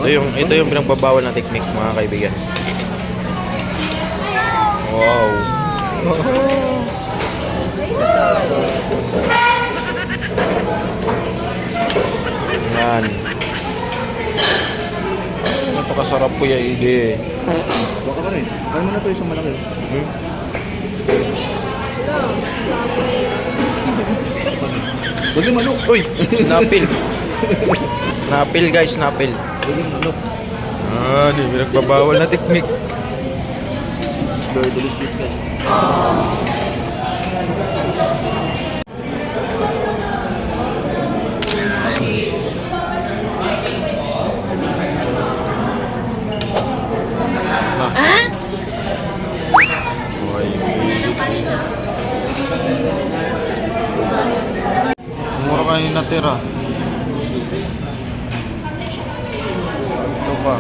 Ito yung pinagbabawal na technique, mga kaibigan. Wow. Yan. Napakasarap po yung ide. Baka pa rin. Kaya mo na ito isang malaki. Huwag yung manok. Uy! Napil. Napil guys, napil. Huwag yung manok. Di pinagbabawal na technique. Very delicious guys. Mura kayo natira. Ito pa.